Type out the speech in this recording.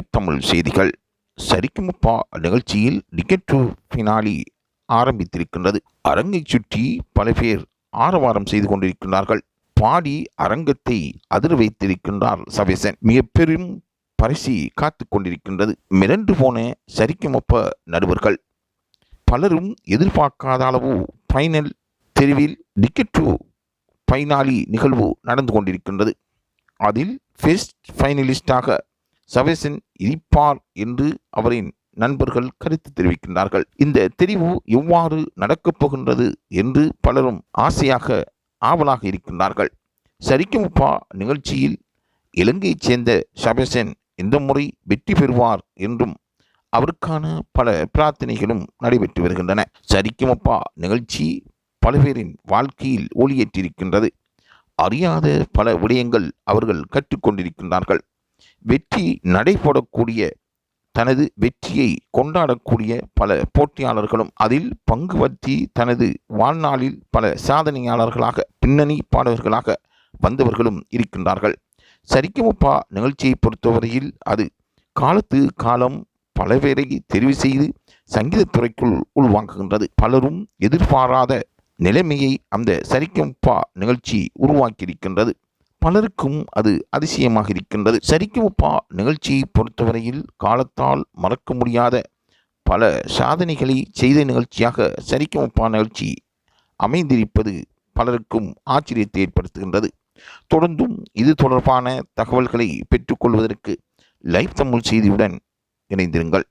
Live Tamil செய்திகள். சரிக்குமப்பா நிகழ்ச்சியில் ticket to finale ஆரம்பித்திருக்கின்றது. அரங்கை சுற்றி பல பேர் ஆரவாரம் செய்து கொண்டிருக்கிறார்கள். பாடி அரங்கத்தை அதிர வைத்திருக்கின்றார் சபேசன். மிக பெரும் பரிசு காத்து கொண்டிருக்கின்றது. மிரண்டு போன சரிக்குமப்ப நடுவர்கள் பலரும் எதிர்பார்க்காத அளவு ஃபைனல் தெரிவில் டிக்கெட் டு ஃபைனாலி நிகழ்வு நடந்து கொண்டிருக்கின்றது. அதில் ஃபெஸ்ட் ஃபைனலிஸ்டாக சபேசன் இருப்பார் என்று அவரின் நண்பர்கள் கருத்து தெரிவிக்கின்றார்கள். இந்த தெரிவு எவ்வாறு நடக்கப் போகின்றது என்று பலரும் ஆவலாக இருக்கின்றார்கள். சரிக்குமப்பா நிகழ்ச்சியில் இலங்கையைச் சேர்ந்த சபேசன் இந்த முறை வெற்றி பெறுவார் என்றும் அவருக்கான பல பிரார்த்தனைகளும் நடைபெற்று வருகின்றன. சரிக்குமப்பா நிகழ்ச்சி பல பேரின் வாழ்க்கையில் ஒளியேற்றிருக்கின்றது. அறியாத பல விடயங்கள் அவர்கள் கற்றுக்கொண்டிருக்கின்றார்கள். வெற்றி நடைபெறக்கூடிய தனது வெற்றியை கொண்டாடக்கூடிய பல போட்டியாளர்களும் அதில் பங்கு பற்றி தனது வாழ்நாளில் பல சாதனையாளர்களாக பின்னணி பாடகர்களாக வந்தவர்களும் இருக்கின்றார்கள். சரிக்குமப்பா நிகழ்ச்சியை பொறுத்தவரையில் அது காலத்து காலம் பல பேரை தெரிவு செய்து சங்கீதத்துறைக்குள் உள்வாங்குகின்றது. பலரும் எதிர்பாராத நிலைமையை அந்த சரிக்குமப்பா நிகழ்ச்சி உருவாக்கியிருக்கின்றது. பலருக்கும் அது அதிசயமாக இருக்கின்றது. சரிக்குமப்பா நிகழ்ச்சியை பொறுத்தவரையில் காலத்தால் மறக்க முடியாத பல சாதனைகளை செய்த நிகழ்ச்சியாக சரிக்குமப்பா நிகழ்ச்சி அமைந்திருப்பது பலருக்கும் ஆச்சரியத்தை ஏற்படுத்துகின்றது. தொடர்ந்தும் இது தொடர்பான தகவல்களை பெற்றுக்கொள்வதற்கு லைவ் தமிழ் செய்தியுடன் இணைந்திருங்கள்.